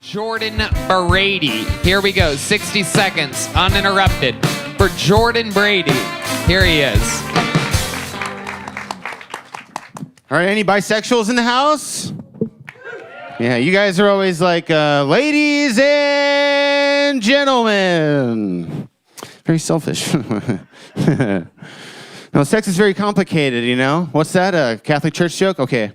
Jordan Brady. Here we go. 60 seconds, uninterrupted, for Jordan Brady. Here he is. All right, any bisexuals in the house? Yeah, you guys are always like, ladies and gentlemen. Very selfish. No, sex is very complicated, you know? What's that, a Catholic church joke? Okay.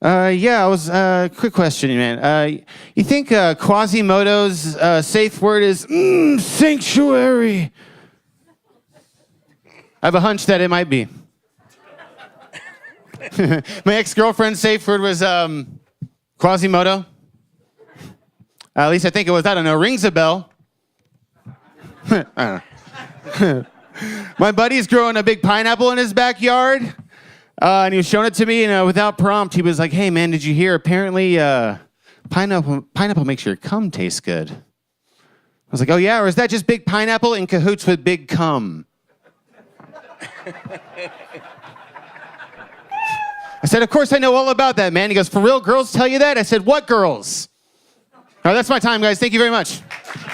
Quick question, man. You think Quasimodo's safe word is sanctuary? I have a hunch that it might be. My ex-girlfriend's safe word was Quasimodo. At least I think it was. I don't know. Rings a bell. I don't know. My buddy's growing a big pineapple in his backyard. And he was showing it to me, and without prompt, he was like, "Hey, man, did you hear? Apparently, pineapple makes your cum taste good." I was like, "Oh, yeah? Or is that just big pineapple in cahoots with big cum?" I said, "Of course I know all about that, man." He goes, "For real? Girls tell you that?" I said, "What girls?" All right, that's my time, guys. Thank you very much.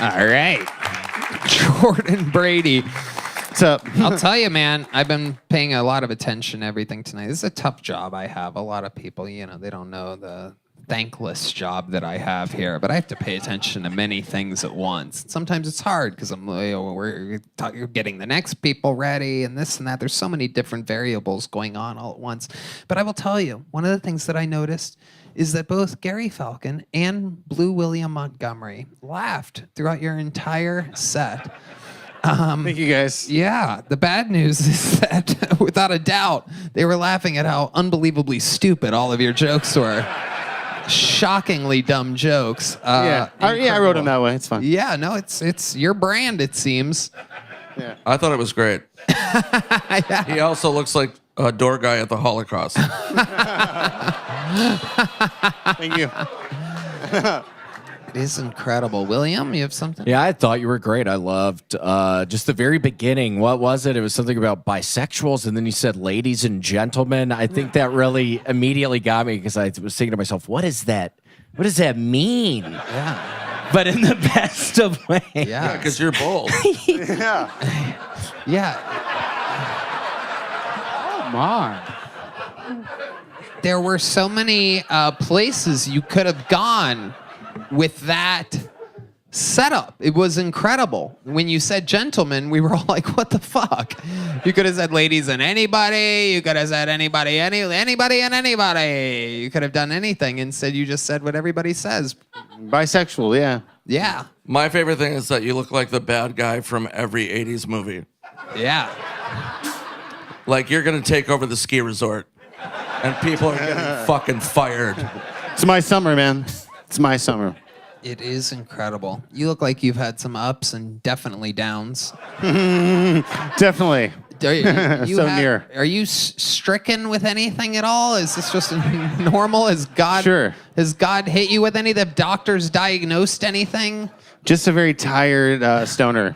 All right. Jordan Brady. What's up? I'll tell you, man, I've been paying a lot of attention to everything tonight. This is a tough job I have. A lot of people, they don't know the thankless job that I have here, but I have to pay attention to many things at once. Sometimes it's hard because we're getting the next people ready and this and that. There's so many different variables going on all at once. But I will tell you, one of the things that I noticed is that both Gary Falcon and Blue William Montgomery laughed throughout your entire set. Thank you, guys. Yeah, the bad news is that, without a doubt, they were laughing at how unbelievably stupid all of your jokes were. Shockingly dumb jokes. I wrote them that way. It's fine. Yeah, no, it's your brand, it seems. Yeah. I thought it was great. Yeah. He also looks like a door guy at the Holocaust. Thank you. It is incredible. William, you have something? Yeah, I thought you were great. I loved just the very beginning. What was it? It was something about bisexuals, and then you said ladies and gentlemen. I think that really immediately got me because I was thinking to myself, what is that? What does that mean? Yeah. But in the best of ways. Yeah. Because you're bold. Yeah. Yeah. Come on. There were so many places you could have gone with that setup. It was incredible. When you said gentlemen, we were all like, what the fuck? You could have said ladies and anybody. You could have said anybody and anybody. You could have done anything. Instead, you just said what everybody says. Bisexual, yeah. Yeah. My favorite thing is that you look like the bad guy from every 80s movie. Yeah. Like you're going to take over the ski resort and people are getting fucking fired. It's my summer, man. It's my summer. It is incredible. You look like you've had some ups and definitely downs. Definitely. Near. Are you stricken with anything at all? Is this just normal? Has God hit you with any? The doctors diagnosed anything? Just a very tired stoner.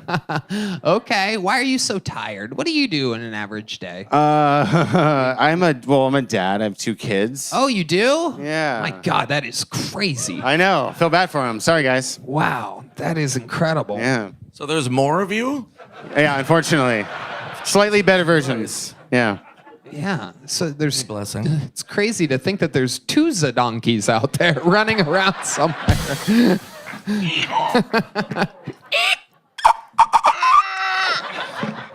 Okay. Why are you so tired? What do you do in an average day? I'm a dad. I have 2 kids. Oh, you do? Yeah. My God, that is crazy. I know. Feel bad for him. Sorry, guys. Wow, that is incredible. Yeah. So there's more of you? Yeah, unfortunately. Slightly better versions. Yeah. Yeah. So there's Blessing. It's crazy to think that there's 2 Zadonkeys out there running around somewhere.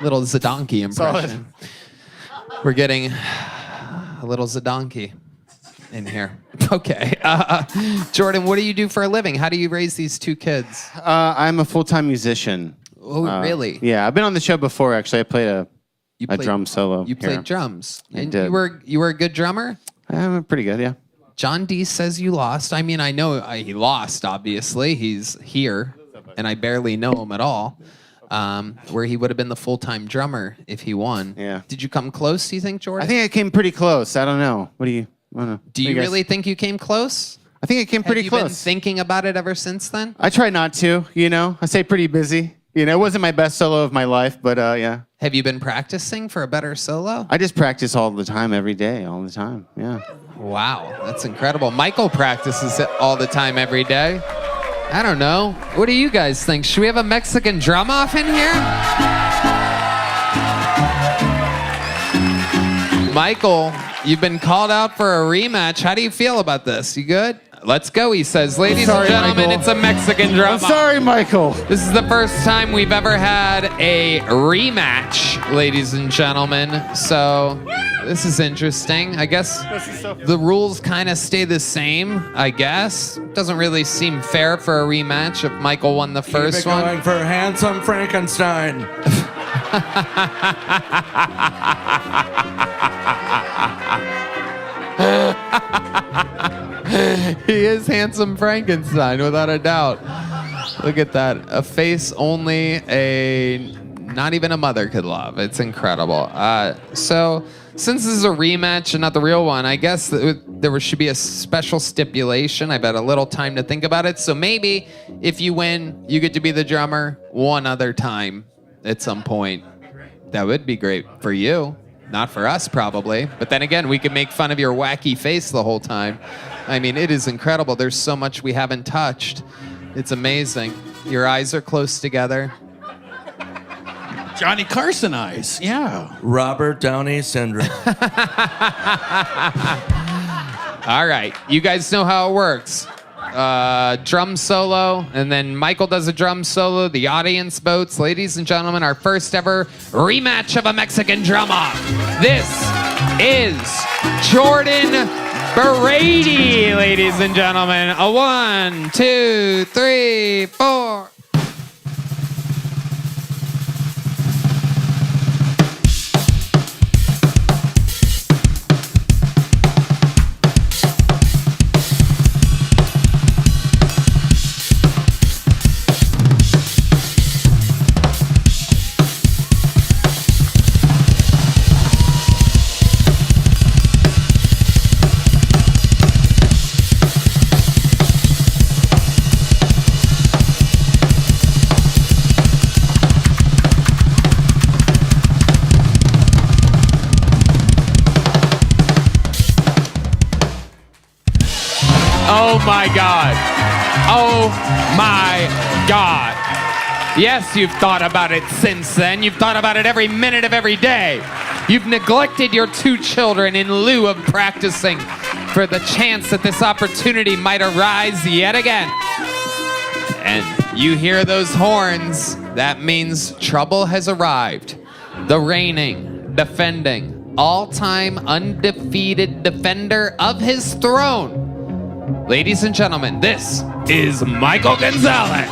Little Zadonky impression. We're getting a little Zadonky in here. Okay. Jordan, what do you do for a living? How do you raise these 2 kids? I'm a full-time musician. Oh, really? Yeah, I've been on the show before, actually. I played a drum solo. You played here. drums. I And did. you were a good drummer? I'm pretty good, yeah. John D says you lost. I mean, I know he lost, obviously. He's here, and I barely know him at all. Where he would have been the full-time drummer if he won. Yeah. Did you come close, do you think, Jordan? I think I came pretty close. I don't know. What do you want to... Do you really think you came close? I think I came pretty Have you close. been thinking about it ever since then? I try not to, I stay pretty busy, You know, it wasn't my best solo of my life, but yeah. Have you been practicing for a better solo? I just practice all the time, every day, all the time. Yeah. Wow, that's incredible. Michael practices it all the time, every day. I don't know. What do you guys think? Should we have a Mexican drum off in here? Michael, you've been called out for a rematch. How do you feel about this? You good? Let's go, he says. Ladies and gentlemen, Michael. it's a Mexican drum I'm sorry, Michael. This is the first time we've ever had a rematch, ladies and gentlemen. So this is interesting. I guess the rules kind of stay the same, I guess. Doesn't really seem fair for a rematch if Michael won the first Keep it one. going for handsome Frankenstein. He is handsome Frankenstein, without a doubt. Look at that. A face only not even a mother could love. It's incredible. So since this is a rematch and not the real one, I guess there should be a special stipulation. I've had a little time to think about it. So maybe if you win, you get to be the drummer one other time at some point. That would be great for you. Not for us, probably. But then again, we could make fun of your wacky face the whole time. I mean, it is incredible. There's so much we haven't touched. It's amazing. Your eyes are close together. Johnny Carson eyes. Yeah. Robert Downey syndrome. All right. You guys know how it works. Drum solo, and then Michael does a drum solo. The audience votes. Ladies and gentlemen, our first ever rematch of a Mexican drum off. This is Jordan Brady, ladies and gentlemen. A 1, 2, 3, 4. Oh my God. Oh my God. Yes, you've thought about it since then. You've thought about it every minute of every day. You've neglected your 2 children in lieu of practicing for the chance that this opportunity might arise yet again. And you hear those horns. That means trouble has arrived. The reigning, defending, all-time undefeated defender of his throne. Ladies and gentlemen, this is Michael Gonzalez.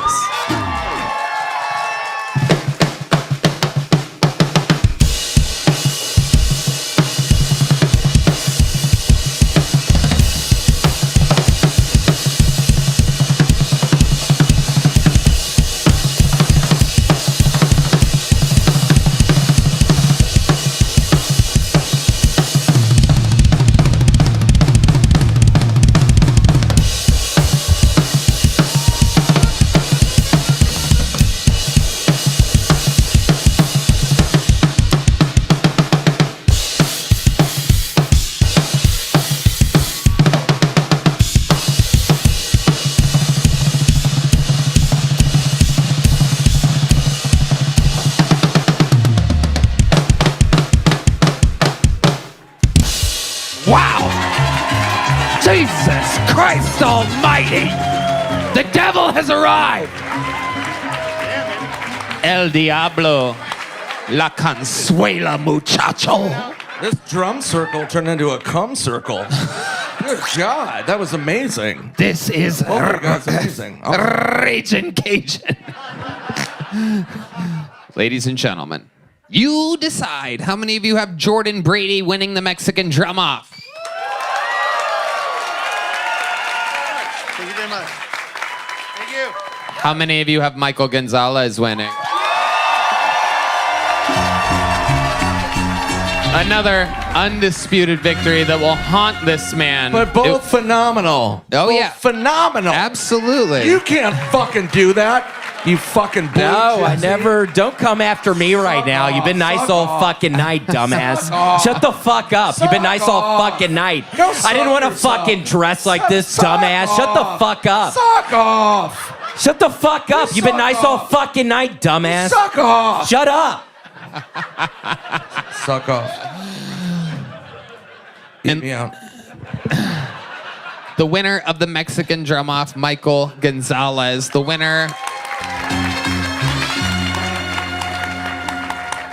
Wow! Jesus Christ Almighty! The devil has arrived! El Diablo, la Consuela muchacho. This drum circle turned into a cum circle. Good God, that was amazing. This is Oh my God, it's amazing. Oh. Raging Cajun. Ladies and gentlemen, you decide how many of you have Jordan Brady winning the Mexican drum off. Thank you very much. Thank you. How many of you have Michael Gonzalez winning? Another undisputed victory that will haunt this man. But both phenomenal. Oh, Both yeah. phenomenal. Absolutely. You can't fucking do that. You fucking blue No, I gypsy. never. Don't come after me right now. You've been nice all fucking night, dumbass. Shut the fuck up. You've been nice all fucking night. Go I didn't want to suck fucking dress like this, dumbass. Shut the fuck up. Suck off. Shut the fuck up. You've been nice all fucking night, dumbass. Suck off. Shut up. Suck off. Get me out. The winner of the Mexican drum-off, Michael Gonzalez. The winner...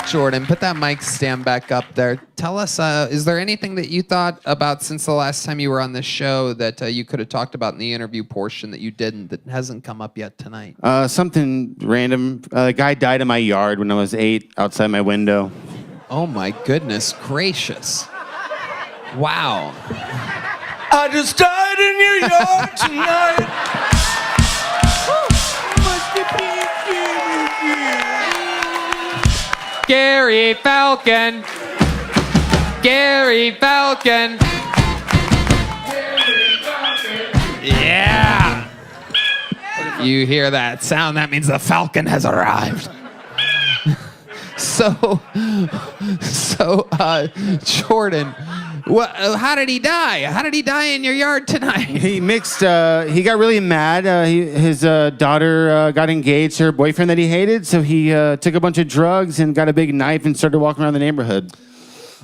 Jordan, put that mic stand back up there. Tell us, is there anything that you thought about since the last time you were on this show that you could have talked about in the interview portion that you didn't, that hasn't come up yet tonight? Something random. A guy died in my yard when I was 8 outside my window. Oh my goodness gracious. Wow. I just died in your yard tonight. Gary Falcon. Gary Falcon. Yeah. You hear that sound? That means the Falcon has arrived. So, Jordan, how did he die? How did he die in your yard tonight? He mixed. He got really mad. His daughter got engaged to her boyfriend that he hated, so he took a bunch of drugs and got a big knife and started walking around the neighborhood.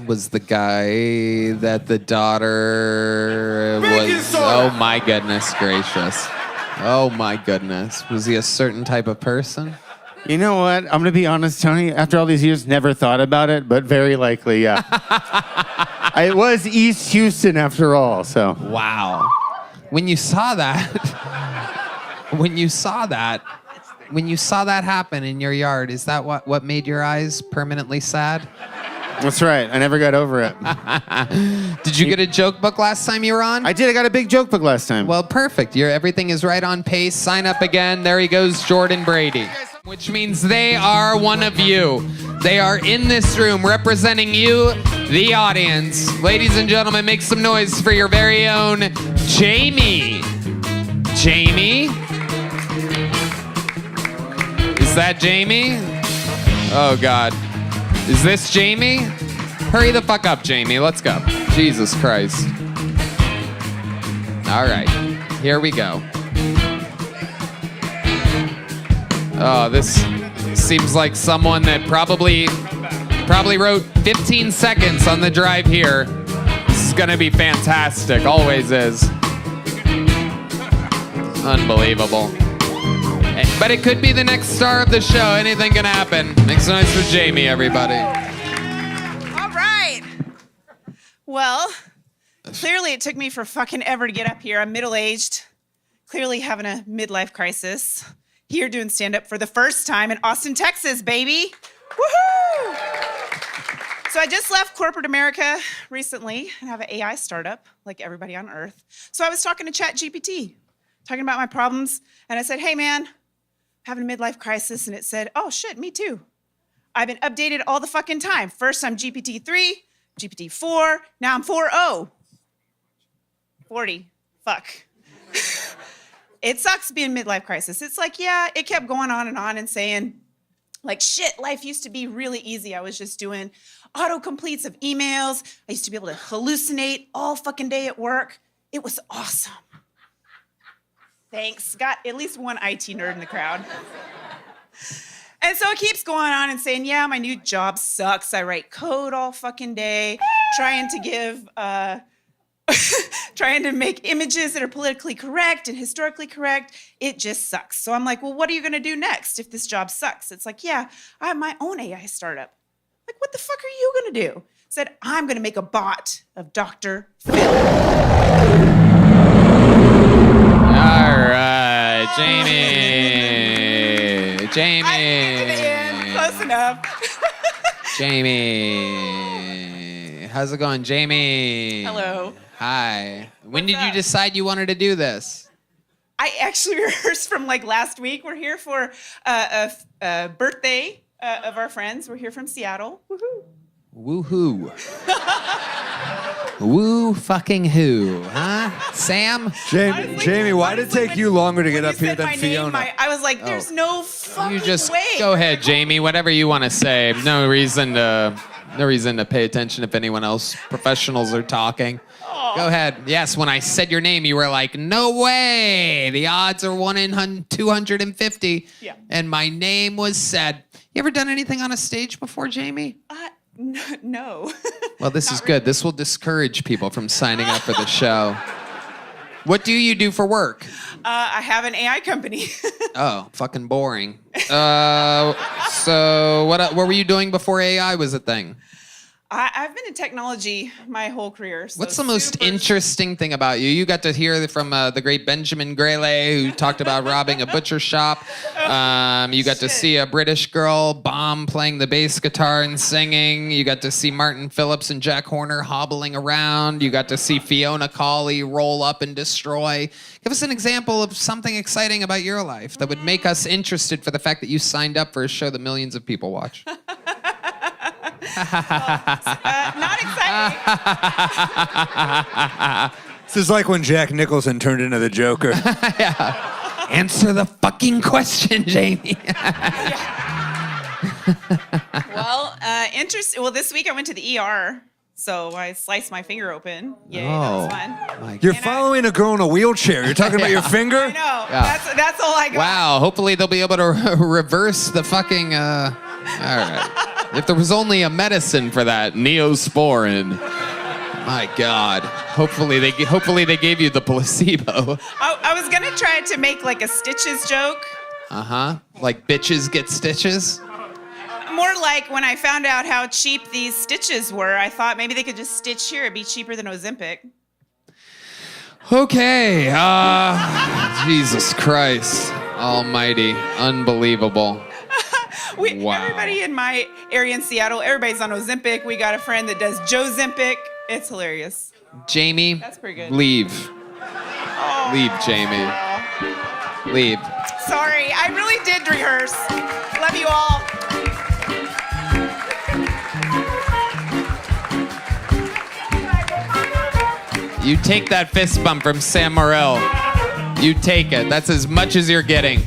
Was the guy that the daughter was? Oh my goodness gracious! Oh my goodness! Was he a certain type of person? You know what? I'm gonna be honest, Tony. After all these years, never thought about it, but very likely, yeah. It was East Houston after all, so. Wow. When you saw that happen in your yard, is that what made your eyes permanently sad? That's right. I never got over it. Did you get a joke book last time you were on? I did. I got a big joke book last time. Well, perfect. Everything is right on pace. Sign up again. There he goes, Jordan Brady. Which means they are one of you. They are in this room representing you, the audience. Ladies and gentlemen, make some noise for your very own Jamie. Jamie? Is that Jamie? Oh, God. Is this Jamie? Hurry the fuck up, Jamie. Let's go. Jesus Christ. All right. Here we go. Oh, this seems like someone that probably wrote 15 seconds on the drive here. This is gonna be fantastic. Always is. Unbelievable. But it could be the next star of the show. Anything can happen. Make some noise for Jamie, everybody. All right. Well, clearly it took me for fucking ever to get up here. I'm middle-aged, clearly having a midlife crisis. Here doing stand-up for the first time in Austin, Texas, baby. Woohoo! So I just left corporate America recently and have an AI startup like everybody on earth. So I was talking to ChatGPT, talking about my problems, and I said, hey man, having a midlife crisis, and it said, oh shit, me too. I've been updated all the fucking time. First I'm GPT-3, GPT-4, now I'm 4.0. 40, fuck. It sucks being midlife crisis. It's like, yeah, it kept going on and saying, like, shit, life used to be really easy. I was just doing autocompletes of emails. I used to be able to hallucinate all fucking day at work. It was awesome. Thanks. Got at least one IT nerd in the crowd. And so it keeps going on and saying, yeah, my new job sucks. I write code all fucking day, trying to make images that are politically correct and historically correct. It just sucks. So I'm like, well, what are you gonna do next if this job sucks? It's like, yeah, I have my own AI startup. Like, what the fuck are you gonna do? Said, I'm gonna make a bot of Dr. Phil. All right, Jamie. I made it to the end. Close enough. Jamie. How's it going, Jamie? Hello. Hi. When did you up? decide you wanted to do this? I actually rehearsed from like last week. We're here for a birthday of our friends. We're here from Seattle. Woohoo. Woo-hoo. Woo fucking who, huh? Sam? Honestly, Jamie, why did it take you longer to get up here than my name, Fiona? I was like, there's no fucking You just way. go ahead, Jamie. Whatever you want to say. No reason to pay attention if anyone else professionals are talking. Go ahead. Yes, when I said your name, you were like, "No way! The odds are 1 in 250." Yeah. And my name was said. You ever done anything on a stage before, Jamie? No. Well, this is good. This will discourage people from signing up for the show. What do you do for work? I have an AI company. Oh, fucking boring. So what were you doing before AI was a thing? I've been in technology my whole career. So What's the most super- interesting thing about you? You got to hear from the great Benjamin Grele, who talked about robbing a butcher shop. You got to see a British girl bomb playing the bass guitar and singing. You got to see Martin Phillips and Jack Horner hobbling around. You got to see Fiona Cawley roll up and destroy. Give us an example of something exciting about your life that would make us interested for the fact that you signed up for a show that millions of people watch. Not exciting. This is like when Jack Nicholson turned into the Joker. Answer the fucking question, Jamie. Well, Well, this week I went to the ER, so I sliced my finger open. Yay, that Oh. was fun. You're And following a girl in a wheelchair. You're talking about your finger? I know. That's all I got. Wow, hopefully they'll be able to reverse the fucking, all right. If there was only a medicine for that, Neosporin. My God. Hopefully they gave you the placebo. I was gonna try to make like a stitches joke. Uh-huh. Like bitches get stitches? More like when I found out how cheap these stitches were, I thought maybe they could just stitch here. It'd be cheaper than Ozempic. Okay. Jesus Christ almighty. Unbelievable. Wow. Everybody in my area in Seattle, everybody's on Ozempic. We got a friend that does Joe Zempic. It's hilarious. Jamie, That's pretty good. leave. Leave, Jamie. Leave. Sorry, I really did rehearse. Love you all. You take that fist bump from Sam Morril. You take it. That's as much as you're getting.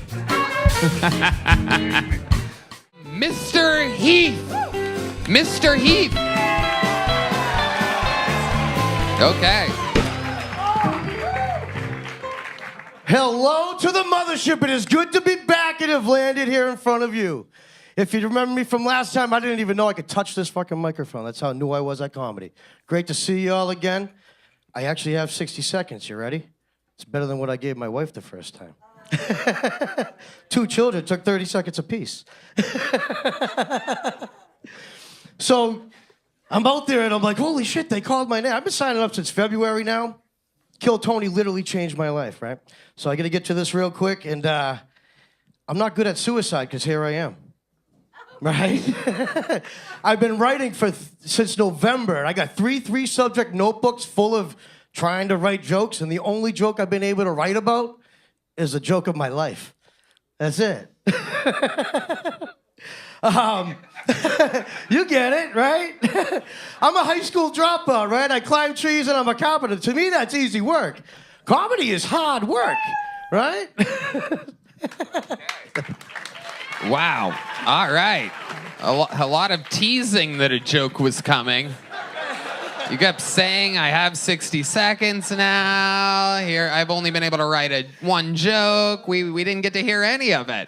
Mr. Heath. Mr. Heath. Okay. Hello to the mothership. It is good to be back and have landed here in front of you. If you remember me from last time, I didn't even know I could touch this fucking microphone. That's how new I was at comedy. Great to see you all again. I actually have 60 seconds. You ready? It's better than what I gave my wife the first time. 2 children took 30 seconds apiece. So I'm out there and I'm like, holy shit, they called my name. I've been signing up since February now. Kill Tony literally changed my life, right? So I got to get to this real quick, and I'm not good at suicide because here I am, right? I've been writing since November. I got 3 subject notebooks full of trying to write jokes, and the only joke I've been able to write about is a joke of my life. That's it. You get it, right? I'm a high school dropout, right? I climb trees and I'm a carpenter. To me, that's easy work. Comedy is hard work, right? Wow. All right. A lot of teasing that a joke was coming. You kept saying, I have 60 seconds now. Here, I've only been able to write one joke. We didn't get to hear any of it.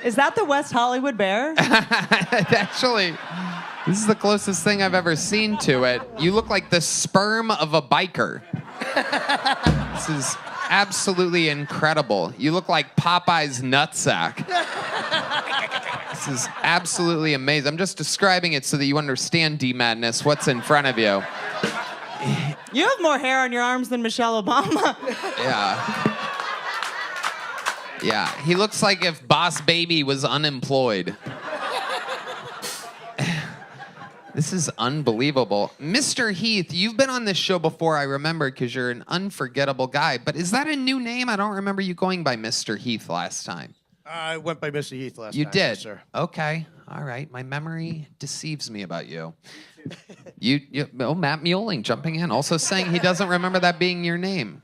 Is that the West Hollywood Bear? Actually, this is the closest thing I've ever seen to it. You look like the sperm of a biker. This is absolutely incredible. You look like Popeye's nutsack. This is absolutely amazing. I'm just describing it so that you understand, D-Madness, what's in front of you. You have more hair on your arms than Michelle Obama. Yeah, he looks like if Boss Baby was unemployed. This is unbelievable. Mr. Heath, you've been on this show before, I remember, because you're an unforgettable guy. But is that a new name? I don't remember you going by Mr. Heath last time. I went by Mr. Heath last You time. did? Yes, sir. Okay. All right. My memory deceives me about you. Oh, Matt Mueling jumping in, also saying he doesn't remember that being your name.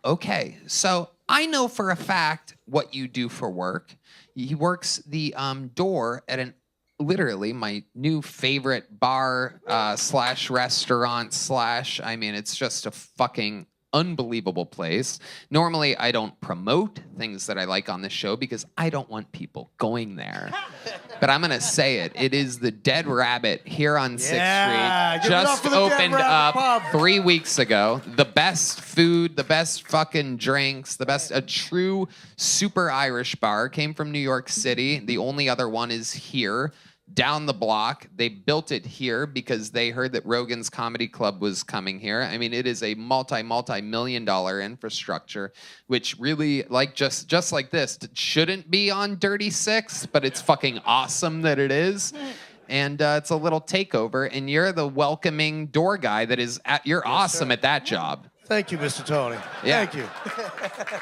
Okay. So I know for a fact what you do for work. He works the door at literally my new favorite bar slash restaurant slash, I mean, it's just a fucking unbelievable place. Normally, I don't promote things that I like on this show because I don't want people going there. But I'm going to say it. It is the Dead Rabbit here on 6th Yeah, Street. give it up Just for the Dead opened Rabbit up pub. 3 weeks ago. The best food, the best fucking drinks, a true super Irish bar. Came from New York City. The only other one is here. Down the block. They built it here because they heard that Rogan's Comedy Club was coming here. I mean, it is a multi-million-dollar infrastructure, which really, like just like this, shouldn't be on Dirty Six, but it's fucking awesome that it is. And it's a little takeover, and you're the welcoming door guy that is you're awesome at that job. Thank you, Mr. Tony. Yeah. Thank you.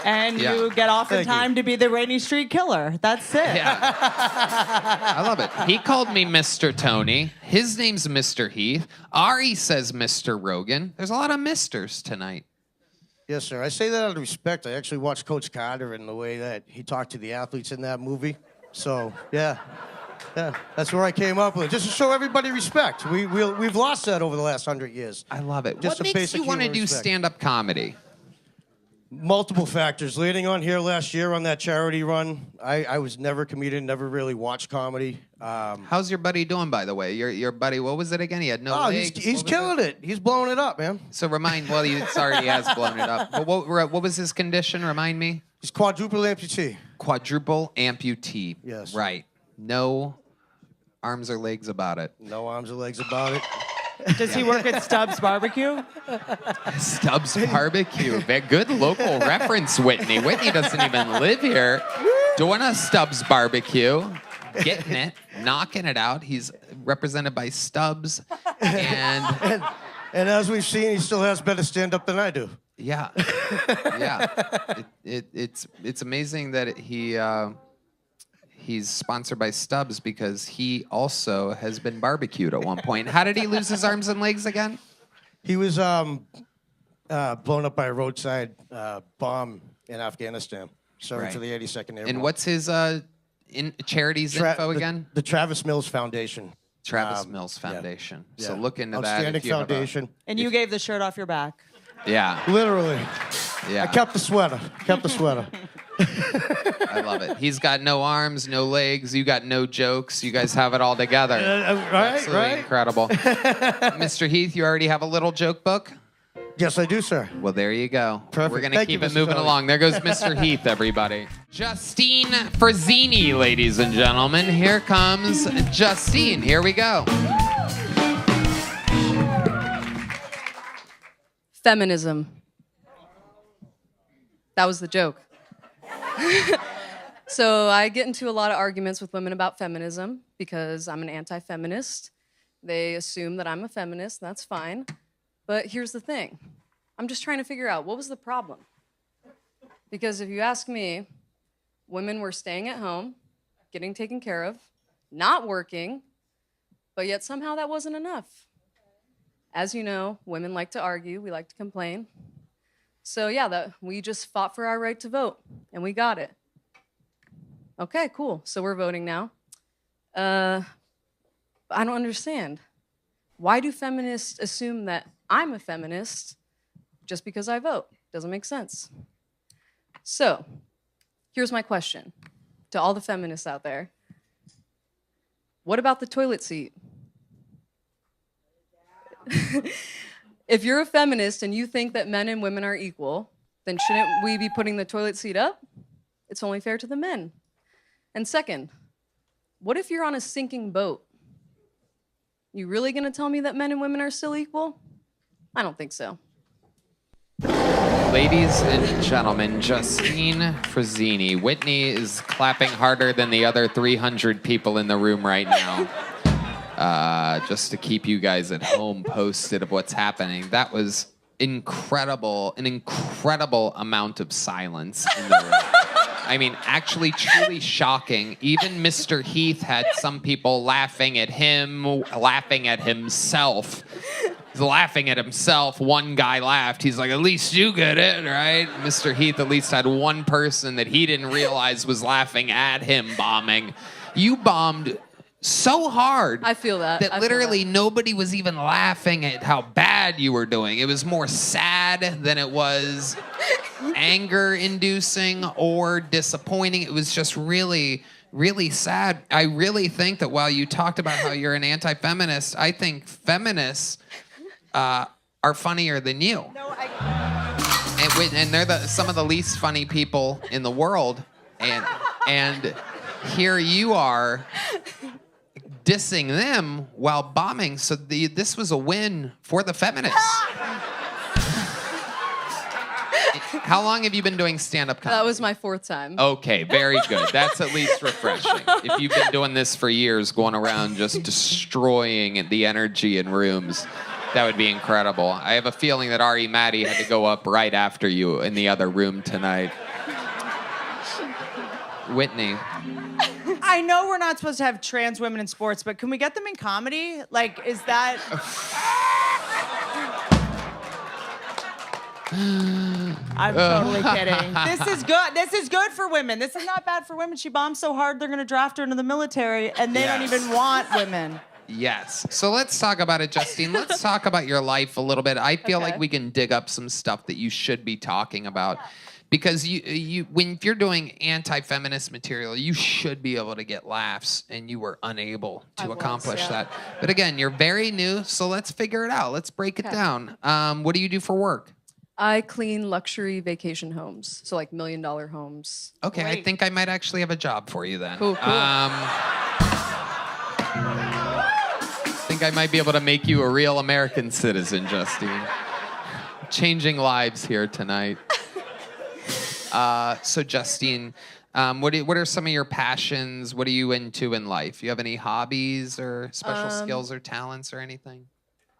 And Yeah. you get off in Thank you. time to be the Rainy Street Killer. That's it. Yeah. I love it. He called me Mr. Tony. His name's Mr. Heath. Ari says Mr. Rogan. There's a lot of misters tonight. Yes, sir. I say that out of respect. I actually watched Coach Carter and the way that he talked to the athletes in that movie. So, yeah. Yeah, that's where I came up with it. Just to show everybody respect. We've lost that over the last 100 years. I love it. Just What a makes basic you want to human do respect. stand-up comedy? Multiple factors. Leading on here last year on that charity run, I was never a comedian, never really watched comedy. How's your buddy doing, by the way? Your buddy, what was it again? He had no Oh, legs. he's killing it. He's blowing it up, man. So well, he already has blown it up. But what was his condition? Remind me. He's quadruple amputee. Quadruple amputee. Yes. Right. No arms or legs about it. No arms or legs about it. Does he work at Stubbs Barbecue? Stubbs Barbecue. Very good local reference, Whitney. Whitney doesn't even live here. Doing a Stubbs Barbecue. Getting it. Knocking it out. He's represented by Stubbs. And And as we've seen, he still has better stand-up than I do. yeah. Yeah. It's amazing that he's sponsored by Stubbs because he also has been barbecued at one point. How did he lose his arms and legs again? He was blown up by a roadside bomb in Afghanistan, serving Right. for the 82nd Airborne. And what's his charities info again? The Travis Mills Foundation. Travis Mills yeah. Foundation. So Yeah. look into that. Outstanding if you have a- foundation. And you gave the shirt off your back. Yeah. Literally. Yeah. I kept the sweater. Kept the sweater. I love it. He's got no arms, no legs. You got no jokes. You guys have it all together. Right, Absolutely right. incredible. Mr. Heath, you already have a little joke book? Yes, I do, sir. Well, there you go. Perfect. We're going to Thank you, keep it Mr. moving Tony. along. There goes Mr. Heath, everybody. Justine Frazzini, ladies and gentlemen. Here comes Justine. Here we go. Feminism. That was the joke. So I get into a lot of arguments with women about feminism because I'm an anti-feminist. They assume that I'm a feminist, and that's fine. But here's the thing. I'm just trying to figure out what was the problem. Because if you ask me, women were staying at home, getting taken care of, not working, but yet somehow that wasn't enough. As you know, women like to argue, we like to complain. So yeah, we just fought for our right to vote, and we got it. Okay, cool. So we're voting now. I don't understand. Why do feminists assume that I'm a feminist just because I vote? Doesn't make sense. So here's my question to all the feminists out there. What about the toilet seat? If you're a feminist and you think that men and women are equal, then shouldn't we be putting the toilet seat up? It's only fair to the men. And second, what if you're on a sinking boat? You really gonna tell me that men and women are still equal? I don't think so. Ladies and gentlemen, Justine Frazzini. Whitney is clapping harder than the other 300 people in the room right now. Just to keep you guys at home posted of what's happening. That was incredible, an incredible amount of silence in the room. I mean, actually, truly shocking. Even Mr. Heath had some people laughing at him, laughing at himself. He's laughing at himself. One guy laughed. He's like, at least you get it, right? Mr. Heath at least had one person that he didn't realize was laughing at him bombing. You bombed so hard. I feel that. I feel Literally that. nobody was even laughing at how bad you were doing. It was more sad than it was anger inducing or disappointing. It was just really, really sad. I really think that while you talked about how you're an anti-feminist, I think feminists are funnier than you. No, And they're some of the least funny people in the world. And here you are dissing them while bombing. So this was a win for the feminists. How long have you been doing stand-up comedy? That was my 4th time. Okay, very good. That's at least refreshing. If you've been doing this for years, going around just destroying the energy in rooms, that would be incredible. I have a feeling that Ari Maddie had to go up right after you in the other room tonight. Whitney. I know we're not supposed to have trans women in sports, but can we get them in comedy? Like, is that... I'm totally kidding. This is good. This is good for women. This is not bad for women. She bombed so hard, they're going to draft her into the military, and they don't even want women. Yes. So let's talk about it, Justine. Let's talk about your life a little bit. I feel like we can dig up some stuff that you should be talking about. Because if you're doing anti-feminist material, you should be able to get laughs, and you were unable to accomplish that. But again, you're very new, so let's figure it out. Let's break it down. What do you do for work? I clean luxury vacation homes, so like $1 million homes. Okay, I think I might actually have a job for you then. Cool. I think I might be able to make you a real American citizen, Justine. Changing lives here tonight. So Justine, what are some of your passions? What are you into in life? You have any hobbies or special skills or talents or anything?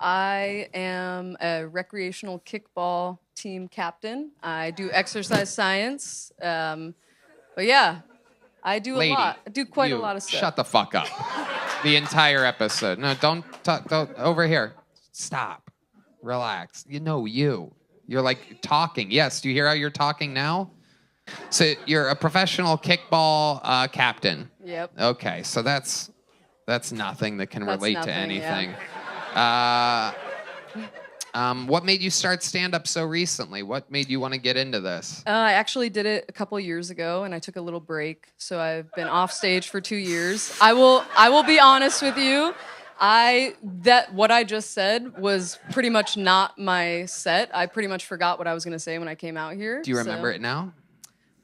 I am a recreational kickball team captain. I do exercise science. But yeah, I do Lady, a lot. I do quite a lot of stuff. Shut the fuck up. The entire episode. No, don't over here. Stop. Relax. You're like talking. Yes, do you hear how you're talking now? So you're a professional kickball captain. Yep. Okay, so that's nothing that can relate to nothing, anything. What made you start stand-up so recently? What made you want to get into this? I actually did it a couple years ago, and I took a little break. So I've been off stage for 2 years. I will be honest with you. What I just said was pretty much not my set. I pretty much forgot what I was going to say when I came out here. Do you remember it now?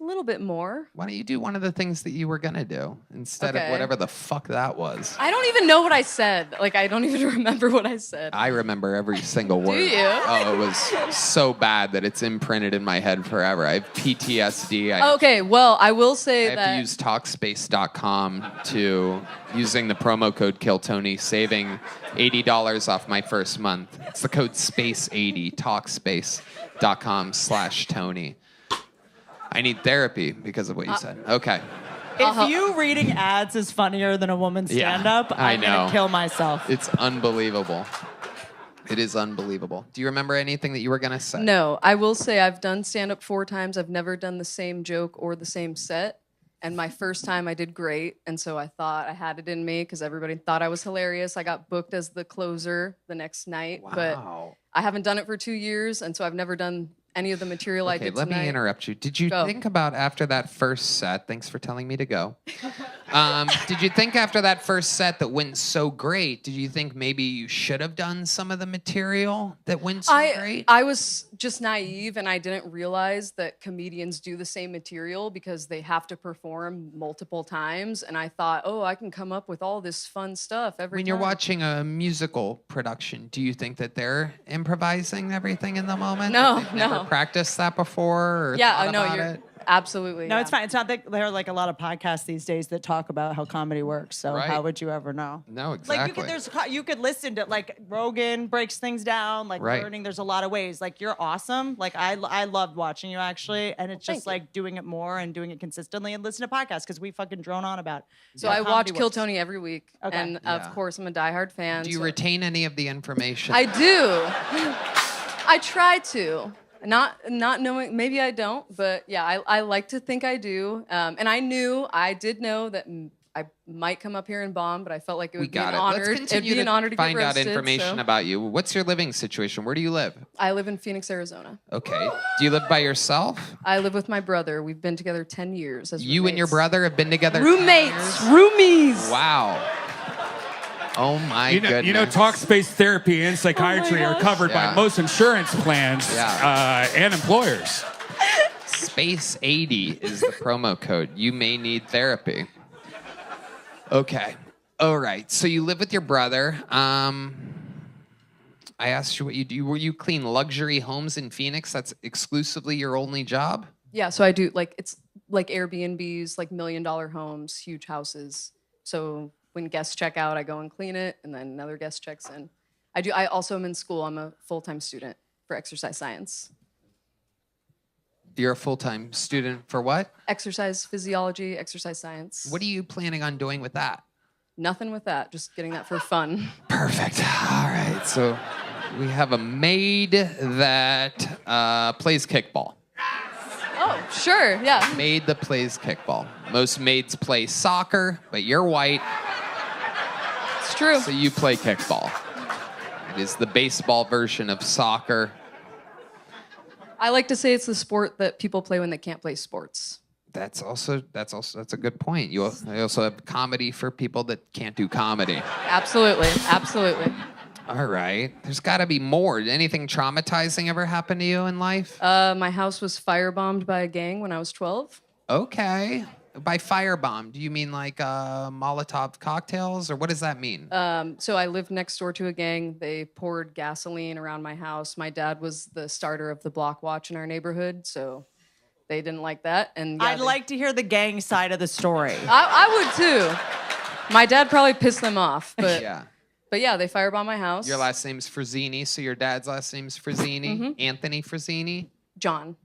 A little bit more. Why don't you do one of the things that you were going to do instead of whatever the fuck that was? I don't even know what I said. Like, I don't even remember what I said. I remember every single word. Do you? Oh, it was so bad that it's imprinted in my head forever. I have PTSD. Okay, well, I will say I that... have to use Talkspace.com using the promo code KillTony, saving $80 off my first month. It's the code SPACE80, Talkspace.com/Tony. I need therapy because of what you said. Okay. If you reading ads is funnier than a woman's stand-up, I'm going to kill myself. It's unbelievable. It is unbelievable. Do you remember anything that you were going to say? No, I will say I've done stand-up 4 times. I've never done the same joke or the same set. And my first time I did great. And so I thought I had it in me because everybody thought I was hilarious. I got booked as the closer the next night. Wow. But I haven't done it for 2 years. And so I've never done any of the material I did tonight. Let me interrupt you. Did you think about after that first set, thanks for telling me to go. Did you think after that first set that went so great, did you think maybe you should have done some of the material that went so great? I was just naive and I didn't realize that comedians do the same material because they have to perform multiple times. And I thought, oh, I can come up with all this fun stuff every time. When you're watching a musical production, do you think that they're improvising everything in the moment? No, That they've never practiced that before? Or yeah, thought no, about you're it? Absolutely. No, yeah. it's fine. It's not that there are like a lot of podcasts these days that talk about how comedy works. So Right. how would you ever know? No, Like exactly. you could listen to like Rogan breaks things down, like Right. learning. There's a lot of ways. Like you're awesome. Like I loved watching you actually, and it's just Thank you. like doing it more and doing it consistently and listen to podcasts because we fucking drone on about. So how I watch comedy Kill works. Tony every week, Okay. and Yeah. of course I'm a diehard fan. Do you so- retain any of the information? I do. I try to. Not knowing, maybe I don't, but yeah, I like to think I do. And I did know that I might come up here and bomb, but I felt like it We would be an got it. honor. Let's It'd continue be an honor to to find get out roasted, information so. about you. What's your living situation? Where do you live? I live in Phoenix, Arizona. Okay. Do you live by yourself? I live with my brother. We've been together 10 years as You and your roommates. brother have been together 10 Roommates, years? roomies. Wow. Oh my goodness. You know, talk-space therapy and psychiatry are covered Yeah. by most insurance plans and employers. Space 80 is the promo code. You may need therapy. Okay. All right. So you live with your brother. I asked you what you do. Were you clean luxury homes in Phoenix? That's exclusively your only job? Yeah, so I do it's like Airbnbs, like $1 million homes, huge houses. So when guests check out, I go and clean it, and then another guest checks in. I also am in school. I'm a full-time student for exercise science. You're a full-time student for what? Exercise physiology, exercise science. What are you planning on doing with that? Nothing with that, just getting that for fun. Perfect. All right. So we have a maid that plays kickball. Oh, sure, yeah. Maid that plays kickball. Most maids play soccer, but you're white, It's true. so you play kickball. It is the baseball version of soccer. I like to say it's the sport that people play when they can't play sports. That's a good point. I also have comedy for people that can't do comedy. Absolutely, absolutely. All right. There's got to be more. Did anything traumatizing ever happen to you in life? My house was firebombed by a gang when I was 12. Okay. By firebomb, do you mean like Molotov cocktails, or what does that mean? So I lived next door to a gang. They poured gasoline around my house. My dad was the starter of the block watch in our neighborhood, so they didn't like that. And yeah, I'd like to hear the gang side of the story. I would too. My dad probably pissed them off, but Yeah. but yeah, they firebombed my house. Your last name's Frazzini, so your dad's last name's Frazzini. Mm-hmm. Anthony Frazzini. John.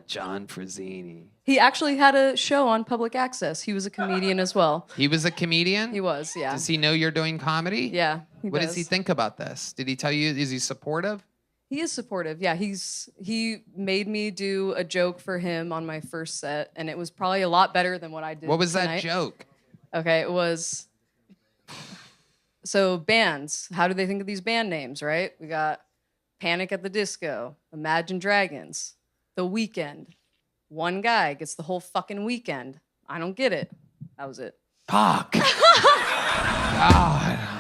John Frazzini. He actually had a show on public access. He was a comedian as well. He was a comedian? He was, yeah. Does he know you're doing comedy? Yeah. What does he think about this? Did he tell you, is he supportive? He is supportive. Yeah, he made me do a joke for him on my first set, and it was probably a lot better than what I did. What was that tonight. joke? Okay, it was. So bands, how do they think of these band names, right? We got Panic at the Disco, Imagine Dragons, The Weeknd. One guy gets the whole fucking weekend. I don't get it. That was it. Fuck. God.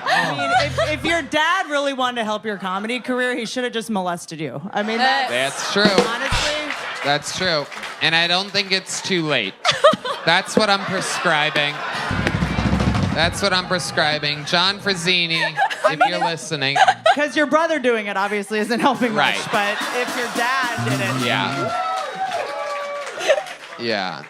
I mean, if your dad really wanted to help your comedy career, he should have just molested you. I mean, That's true. honestly. That's true. And I don't think it's too late. That's what I'm prescribing. That's what I'm prescribing. John Frazzini, if you're listening. Because your brother doing it obviously isn't helping Right. much, but if your dad did it. Yeah. Yeah.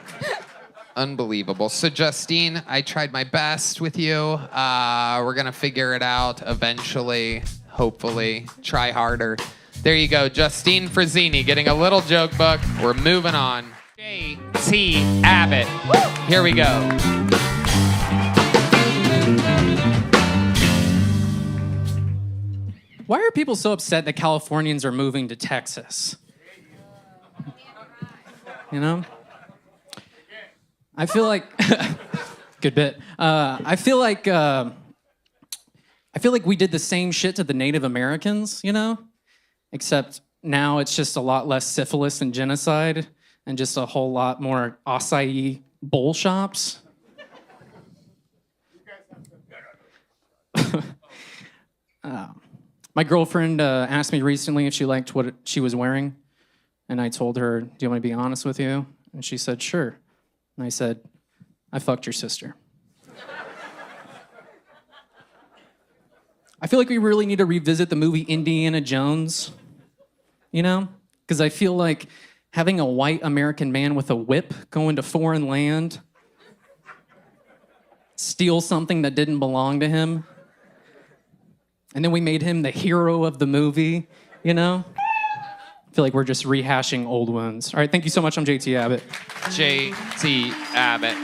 Unbelievable. So, Justine, I tried my best with you. We're going to figure it out eventually, hopefully. Try harder. There you go. Justine Frazzini getting a little joke book. We're moving on. J.T. Abbott. Here we go. Why are people so upset that Californians are moving to Texas? You know? I feel like good bit. I feel like we did the same shit to the Native Americans, you know? Except now it's just a lot less syphilis and genocide and just a whole lot more acai bowl shops. My girlfriend asked me recently if she liked what she was wearing, and I told her, "Do you want me to be honest with you?" And she said, "Sure." And I said, "I fucked your sister." I feel like we really need to revisit the movie Indiana Jones, you know? Because I feel like having a white American man with a whip go into foreign land, steal something that didn't belong to him, and then we made him the hero of the movie, you know? I feel like we're just rehashing old wounds. All right, thank you so much. I'm JT Abbott. JT Abbott.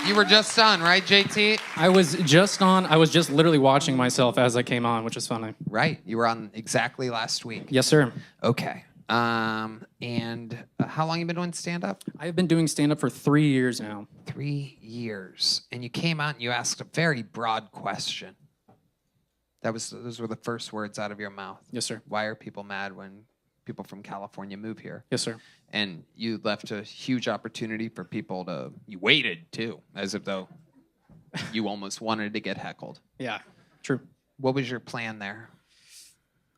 You were just on, right, JT? I was just on. I was just literally watching myself as I came on, which is funny. Right. You were on exactly last week. Yes, sir. Okay. And how long you been doing stand-up? I've been doing stand-up for 3 years now. 3 years. And you came out and you asked a very broad question. Those were the first words out of your mouth. Yes, sir. Why are people mad when people from California move here? Yes, sir. And you left a huge opportunity for people to, you waited too, as if though you almost wanted to get heckled. Yeah, true. What was your plan there?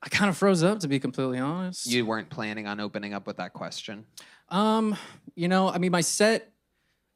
I kind of froze up, to be completely honest. You weren't planning on opening up with that question? You know, I mean, my set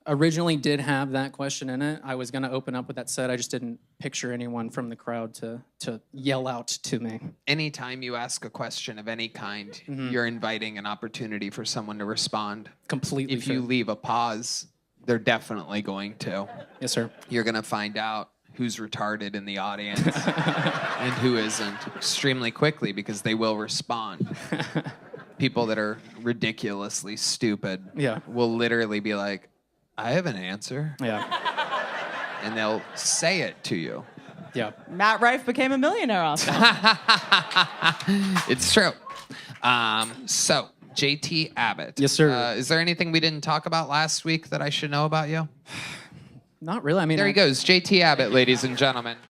originally did have that question in it. I was going to open up with that set. I just didn't picture anyone from the crowd to yell out to me. Anytime you ask a question of any kind, you're inviting an opportunity for someone to respond. Completely If fair. you leave a pause, they're definitely going to. Yes, sir. You're going to find out who's retarded in the audience and who isn't extremely quickly because they will respond. People that are ridiculously stupid will literally be like, I have an answer. Yeah. And they'll say it to you. Yeah. Matt Rife became a millionaire off that. It's true. So, JT Abbott. Yes, sir. Is there anything we didn't talk about last week that I should know about you? Not really. I mean, There he goes, JT Abbott, ladies and gentlemen.